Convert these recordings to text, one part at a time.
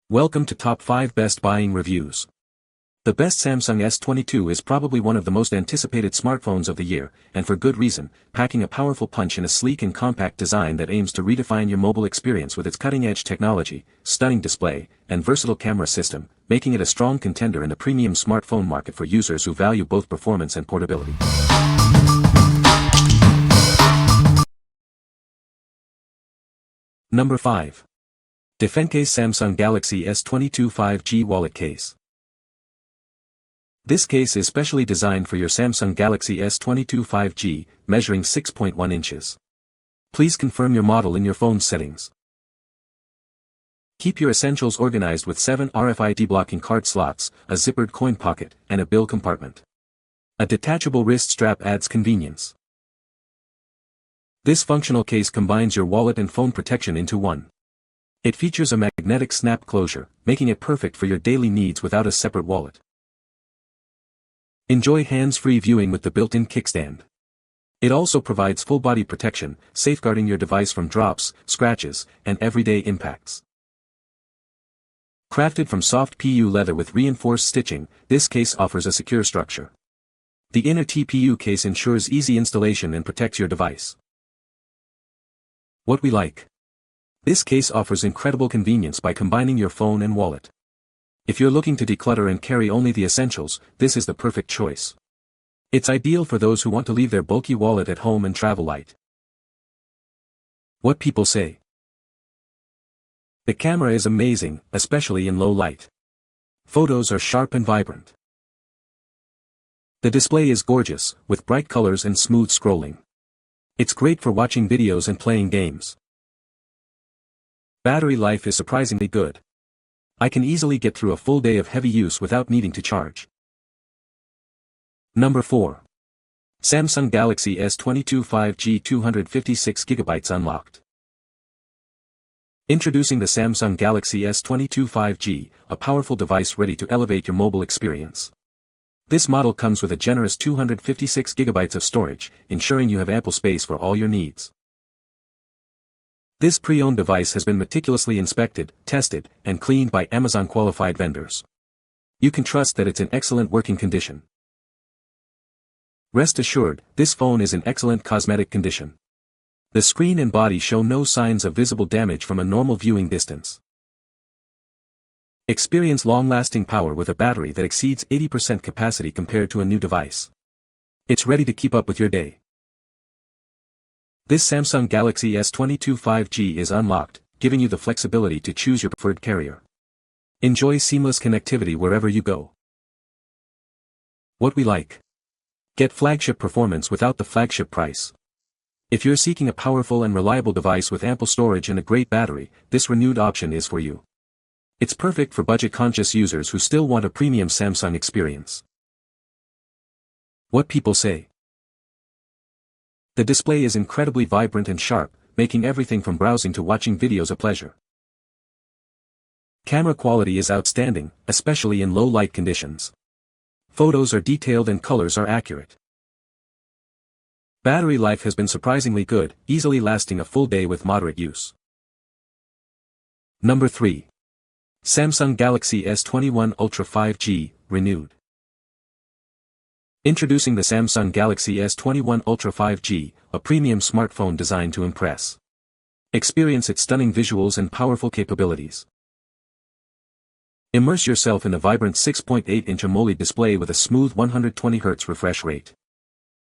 Welcome to Top 5 Best Buying Reviews. The best Samsung S22 is probably one of the most anticipated smartphones of the year, and for good reason, packing a powerful punch in a sleek and compact design that aims to redefine your mobile experience with its cutting-edge technology, stunning display, and versatile camera system, making it a strong contender in the premium smartphone market for users who value both performance and portability. Number 5. Defencase Samsung Galaxy S22 5G Wallet Case. This case is specially designed for your Samsung Galaxy S22 5G, measuring 6.1 inches. Please confirm your model in your phone's settings. Keep your essentials organized with 7 RFID blocking card slots, a zippered coin pocket, and a bill compartment. A detachable wrist strap adds convenience. This functional case combines your wallet and phone protection into one. It features a magnetic snap closure, making it perfect for your daily needs without a separate wallet. Enjoy hands-free viewing with the built-in kickstand. It also provides full-body protection, safeguarding your device from drops, scratches, and everyday impacts. Crafted from soft PU leather with reinforced stitching, this case offers a secure structure. The inner TPU case ensures easy installation and protects your device. What we like. This case offers incredible convenience by combining your phone and wallet. If you're looking to declutter and carry only the essentials, this is the perfect choice. It's ideal for those who want to leave their bulky wallet at home and travel light. What people say. The camera is amazing, especially in low light. Photos are sharp and vibrant. The display is gorgeous, with bright colors and smooth scrolling. It's great for watching videos and playing games. Battery life is surprisingly good. I can easily get through a full day of heavy use without needing to charge. Number 4. Samsung Galaxy S22 5G 256GB unlocked. Introducing the Samsung Galaxy S22 5G, a powerful device ready to elevate your mobile experience. This model comes with a generous 256GB of storage, ensuring you have ample space for all your needs. This pre-owned device has been meticulously inspected, tested, and cleaned by Amazon-qualified vendors. You can trust that it's in excellent working condition. Rest assured, this phone is in excellent cosmetic condition. The screen and body show no signs of visible damage from a normal viewing distance. Experience long-lasting power with a battery that exceeds 80% capacity compared to a new device. It's ready to keep up with your day. This Samsung Galaxy S22 5G is unlocked, giving you the flexibility to choose your preferred carrier. Enjoy seamless connectivity wherever you go. What we like. Get flagship performance without the flagship price. If you're seeking a powerful and reliable device with ample storage and a great battery, this renewed option is for you. It's perfect for budget-conscious users who still want a premium Samsung experience. What people say. The display is incredibly vibrant and sharp, making everything from browsing to watching videos a pleasure. Camera quality is outstanding, especially in low light conditions. Photos are detailed and colors are accurate. Battery life has been surprisingly good, easily lasting a full day with moderate use. Number 3. Samsung Galaxy S21 Ultra 5G, renewed. Introducing the Samsung Galaxy S21 Ultra 5G, a premium smartphone designed to impress. Experience its stunning visuals and powerful capabilities. Immerse yourself in a vibrant 6.8-inch AMOLED display with a smooth 120Hz refresh rate.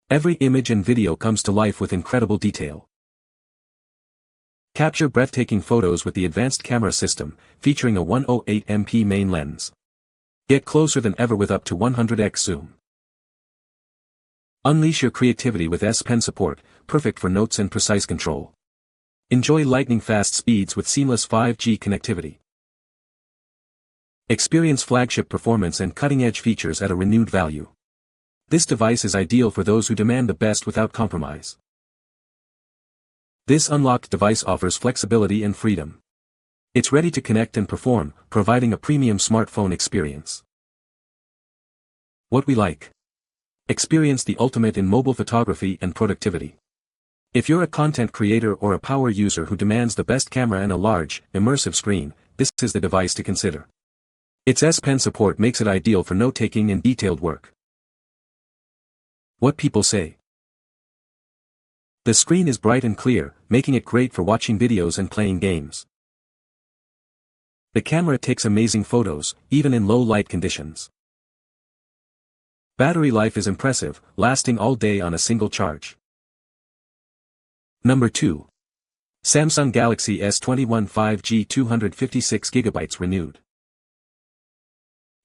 Every image and video comes to life with incredible detail. Capture breathtaking photos with the advanced camera system, featuring a 108MP main lens. Get closer than ever with up to 100x zoom. Unleash your creativity with S Pen support, perfect for notes and precise control. Enjoy lightning-fast speeds with seamless 5G connectivity. Experience flagship performance and cutting-edge features at a renewed value. This device is ideal for those who demand the best without compromise. This unlocked device offers flexibility and freedom. It's ready to connect and perform, providing a premium smartphone experience. What we like. Experience the ultimate in mobile photography and productivity. If you're a content creator or a power user who demands the best camera and a large, immersive screen, this is the device to consider. Its S Pen support makes it ideal for note-taking and detailed work. What people say. The screen is bright and clear, making it great for watching videos and playing games. The camera takes amazing photos, even in low light conditions. Battery life is impressive, lasting all day on a single charge. Number 2. Samsung Galaxy S21 5G 256GB renewed.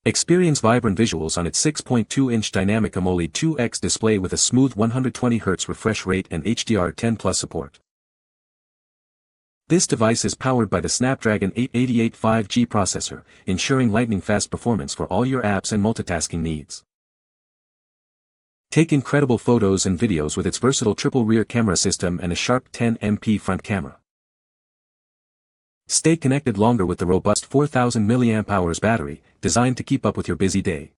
Experience vibrant visuals on its 6.2-inch dynamic AMOLED 2X display with a smooth 120Hz refresh rate and HDR10+ support. This device is powered by the Snapdragon 888 5G processor, ensuring lightning-fast performance for all your apps and multitasking needs. Take incredible photos and videos with its versatile triple rear camera system and a sharp 10MP front camera. Stay connected longer with the robust 4000 mAh battery, designed to keep up with your busy day.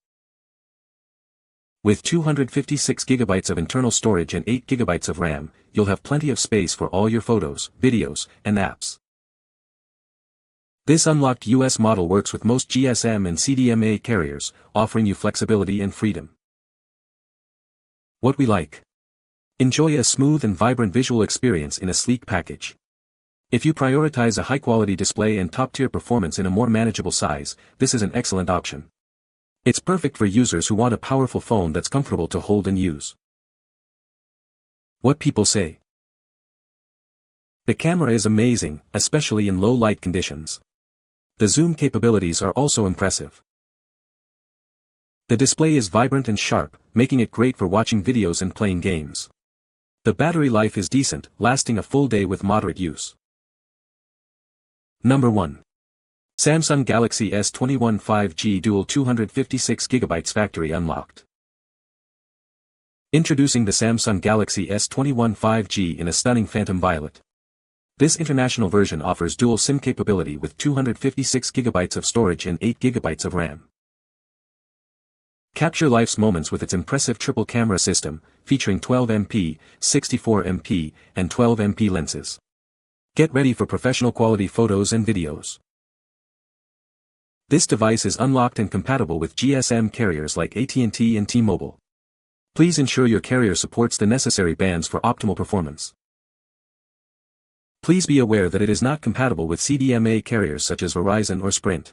With 256GB of internal storage and 8GB of RAM, you'll have plenty of space for all your photos, videos, and apps. This unlocked US model works with most GSM and CDMA carriers, offering you flexibility and freedom. What we like. Enjoy a smooth and vibrant visual experience in a sleek package. If you prioritize a high-quality display and top-tier performance in a more manageable size, this is an excellent option. It's perfect for users who want a powerful phone that's comfortable to hold and use. What people say. The camera is amazing, especially in low-light conditions. The zoom capabilities are also impressive. The display is vibrant and sharp, making it great for watching videos and playing games. The battery life is decent, lasting a full day with moderate use. Number 1. Samsung Galaxy S21 5G Dual 256GB Factory Unlocked. Introducing the Samsung Galaxy S21 5G in a stunning phantom violet. This international version offers dual SIM capability with 256GB of storage and 8GB of RAM. Capture life's moments with its impressive triple camera system, featuring 12MP, 64MP, and 12MP lenses. Get ready for professional quality photos and videos. This device is unlocked and compatible with GSM carriers like AT&T and T-Mobile. Please ensure your carrier supports the necessary bands for optimal performance. Please be aware that it is not compatible with CDMA carriers such as Verizon or Sprint.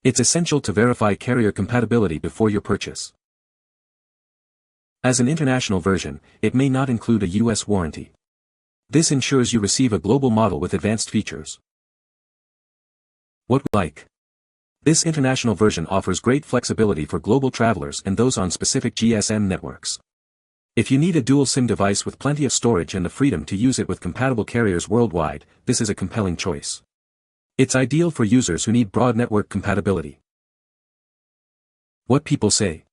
It's essential to verify carrier compatibility before your purchase. As an international version, it may not include a US warranty. This ensures you receive a global model with advanced features. What we like. This international version offers great flexibility for global travelers and those on specific GSM networks. If you need a dual SIM device with plenty of storage and the freedom to use it with compatible carriers worldwide, this is a compelling choice. It's ideal for users who need broad network compatibility. What people say.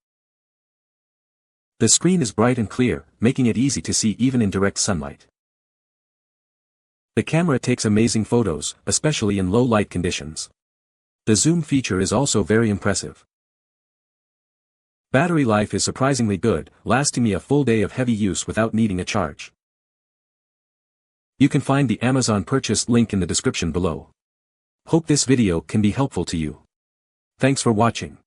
The screen is bright and clear, making it easy to see even in direct sunlight. The camera takes amazing photos, especially in low light conditions. The zoom feature is also very impressive. Battery life is surprisingly good, lasting me a full day of heavy use without needing a charge. You can find the Amazon purchase link in the description below. Hope this video can be helpful to you. Thanks for watching.